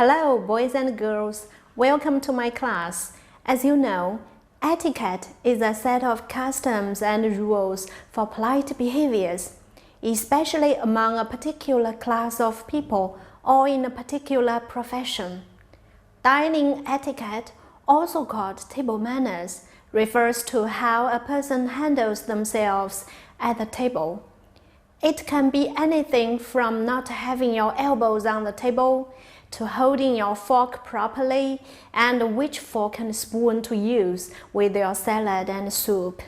Hello, boys and girls. Welcome to my class. As you know, etiquette is a set of customs and rules for polite behaviors, especially among a particular class of people or in a particular profession. Dining etiquette, also called table manners, refers to how a person handles themselves at the table. It can be anything from not having your elbows on the table to holding your fork properly and which fork and spoon to use with your salad and soup.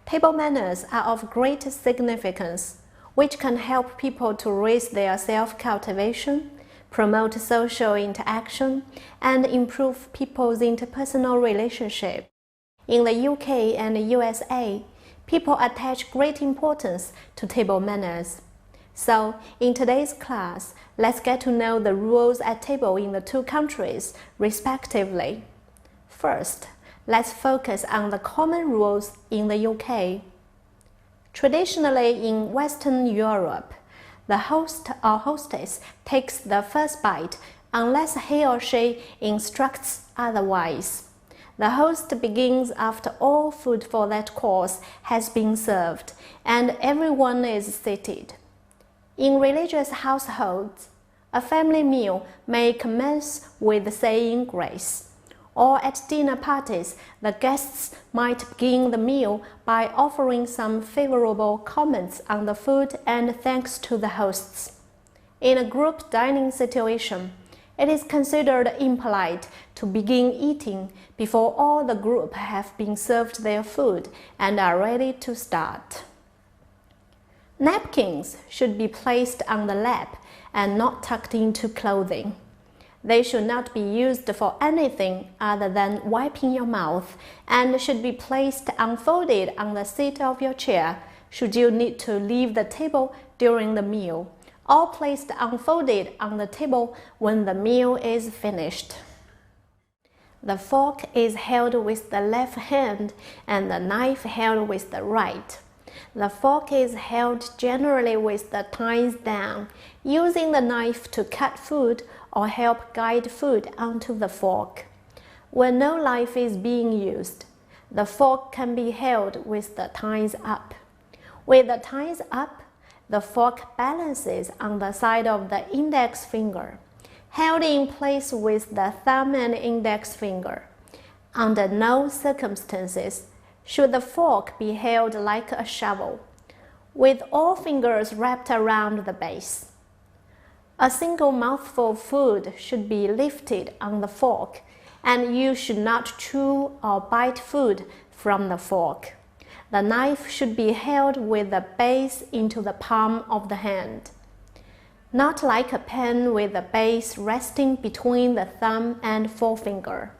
Table manners are of great significance, which can help people to raise their self-cultivation, promote social interaction, and improve people's interpersonal relationship. In the UK and the USA, people attach great importance to table manners. So, in today's class, let's get to know the rules at table in the two countries, respectively. First, let's focus on the common rules in the UK. Traditionally, in Western Europe, the host or hostess takes the first bite unless he or she instructs otherwise. The host begins after all food for that course has been served and everyone is seated. In religious households, a family meal may commence with saying grace, or at dinner parties, the guests might begin the meal by offering some favorable comments on the food and thanks to the hosts. In a group dining situation, it is considered impolite to begin eating before all the group have been served their food and are ready to start. Napkins should be placed on the lap and not tucked into clothing. They should not be used for anything other than wiping your mouth and should be placed unfolded on the seat of your chair should you need to leave the table during the meal, or placed unfolded on the table when the meal is finished. The fork is held with the left hand and the knife held with the right. The fork is held generally with the tines down, using the knife to cut food or help guide food onto the fork. When no knife is being used, the fork can be held with the tines up. With the tines up, the fork balances on the side of the index finger, held in place with the thumb and index finger. Under no circumstances should the fork be held like a shovel, with all fingers wrapped around the base. A single mouthful of food should be lifted on the fork, and you should not chew or bite food from the fork. The knife should be held with the base into the palm of the hand, not like a pen with the base resting between the thumb and forefinger.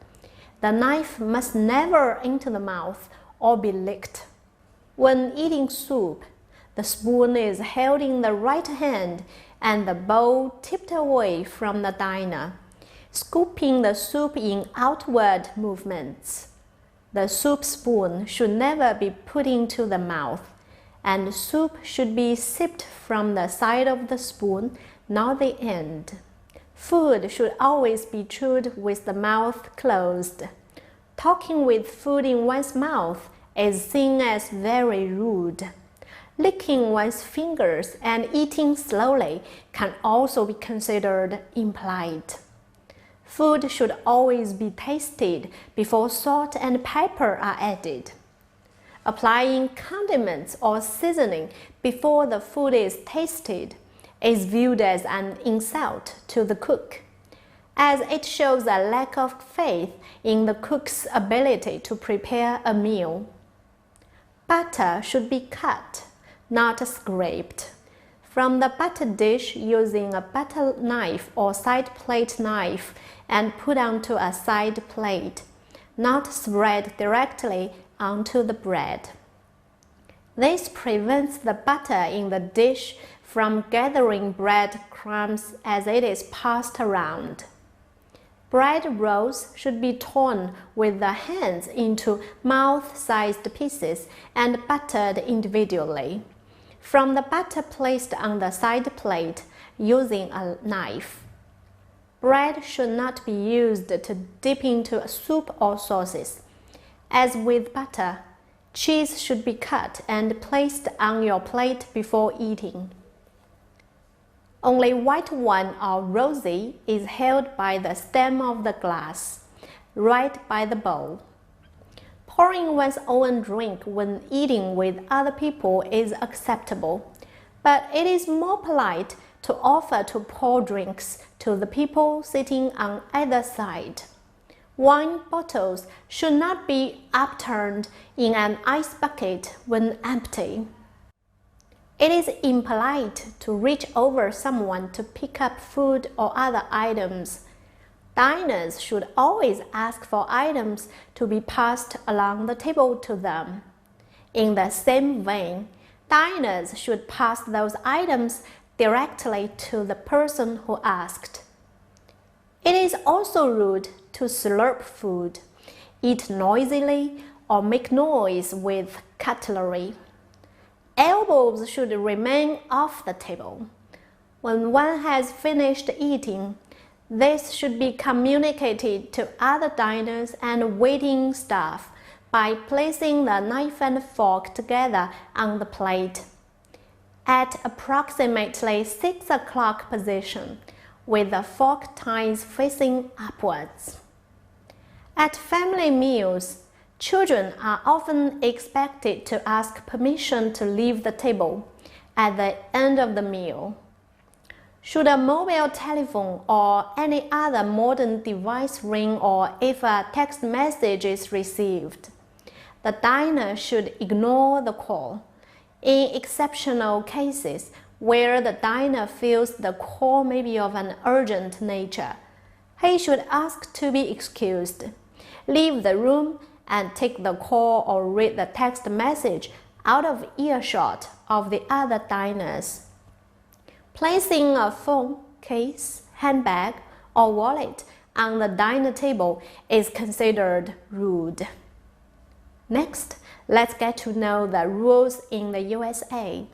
The knife must never enter the mouth or be licked. When eating soup, the spoon is held in the right hand and the bowl tipped away from the diner, scooping the soup in outward movements. The soup spoon should never be put into the mouth, and soup should be sipped from the side of the spoon, not the end. Food should always be chewed with the mouth closed. Talking with food in one's mouth is seen as very rude. Licking one's fingers and eating slowly can also be considered impolite. Food should always be tasted before salt and pepper are added. Applying condiments or seasoning before the food is tasted is viewed as an insult to the cook, as it shows a lack of faith in the cook's ability to prepare a meal. Butter should be cut, not scraped, from the butter dish using a butter knife or side plate knife and put onto a side plate, not spread directly onto the bread. This prevents the butter in the dish from gathering bread crumbs as it is passed around. Bread rolls should be torn with the hands into mouth-sized pieces and buttered individually, from the butter placed on the side plate using a knife. Bread should not be used to dip into soup or sauces. As with butter, cheese should be cut and placed on your plate before eating. Only white wine or rosé is held by the stem of the glass, right by the bowl. Pouring one's own drink when eating with other people is acceptable, but it is more polite to offer to pour drinks to the people sitting on either side. Wine bottles should not be upturned in an ice bucket when empty. It is impolite to reach over someone to pick up food or other items. Diners should always ask for items to be passed along the table to them. In the same vein, diners should pass those items directly to the person who asked. It is also rude to slurp food, eat noisily, or make noise with cutlery. Elbows should remain off the table. When one has finished eating, this should be communicated to other diners and waiting staff by placing the knife and fork together on the plate. At approximately 6 o'clock position, with the fork tines facing upwards. At family meals, children are often expected to ask permission to leave the table at the end of the meal. Should a mobile telephone or any other modern device ring or if a text message is received, the diner should ignore the call. In exceptional cases where the diner feels the call may be of an urgent nature, he should ask to be excused, leave the room, and take the call or read the text message out of earshot of the other diners. Placing a phone, case, handbag, or wallet on the dinner table is considered rude. Next, let's get to know the rules in the USA.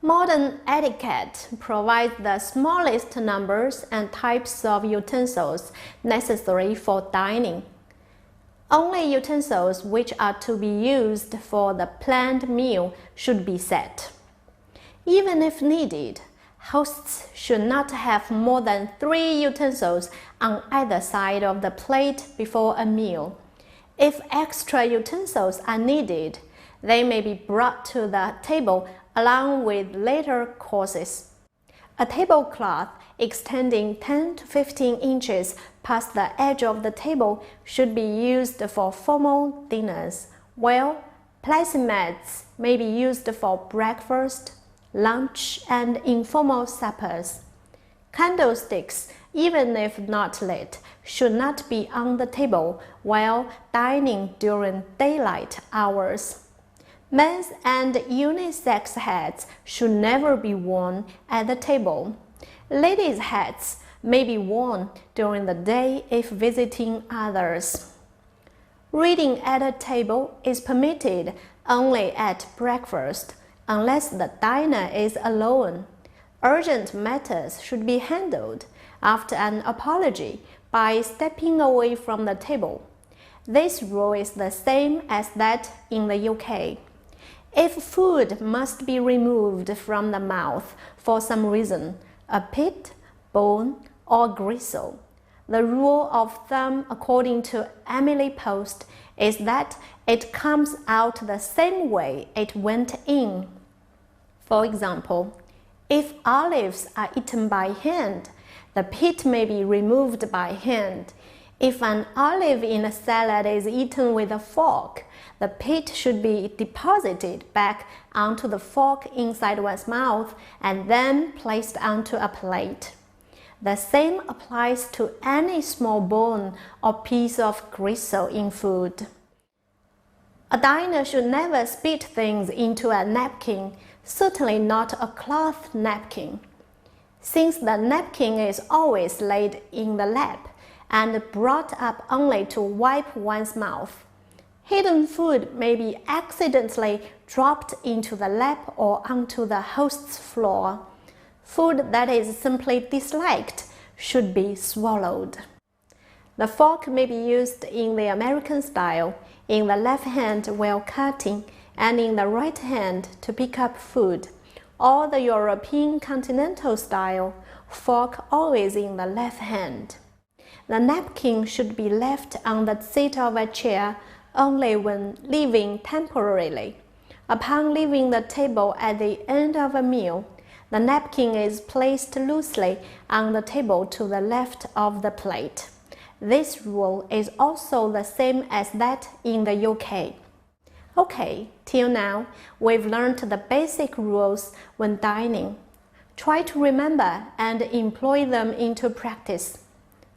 Modern etiquette provides the smallest numbers and types of utensils necessary for dining. Only utensils which are to be used for the planned meal should be set. Even if needed, hosts should not have more than 3 utensils on either side of the plate before a meal. If extra utensils are needed, they may be brought to the table along with later courses. A tablecloth extending 10 to 15 inches past the edge of the table should be used for formal dinners, while placemats may be used for breakfast, lunch, and informal suppers. Candlesticks, even if not lit, should not be on the table while dining during daylight hours. Men's and unisex hats should never be worn at the table. Ladies' hats may be worn during the day if visiting others. Reading at a table is permitted only at breakfast, unless the diner is alone. Urgent matters should be handled after an apology by stepping away from the table. This rule is the same as that in the UK. If food must be removed from the mouth for some reason, a pit, bone, or gristle, the rule of thumb according to Emily Post is that it comes out the same way it went in. For example, if olives are eaten by hand, the pit may be removed by hand. If an olive in a salad is eaten with a fork, the pit should be deposited back onto the fork inside one's mouth and then placed onto a plate. The same applies to any small bone or piece of gristle in food. A diner should never spit things into a napkin, certainly not a cloth napkin. Since the napkin is always laid in the lap and brought up only to wipe one's mouth, hidden food may be accidentally dropped into the lap or onto the host's floor. Food that is simply disliked should be swallowed. The fork may be used in the American style, in the left hand while cutting, and in the right hand to pick up food, or the European continental style, fork always in the left hand. The napkin should be left on the seat of a chair only when leaving temporarily. Upon leaving the table at the end of a meal, the napkin is placed loosely on the table to the left of the plate. This rule is also the same as that in the UK. Okay, till now, we've learned the basic rules when dining. Try to remember and employ them into practice.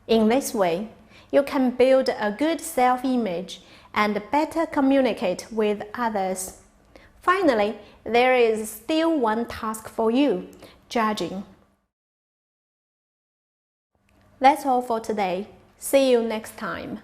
In this way, you can build a good self-image and better communicate with others. Finally, there is still one task for you: judging. That's all for today. See you next time.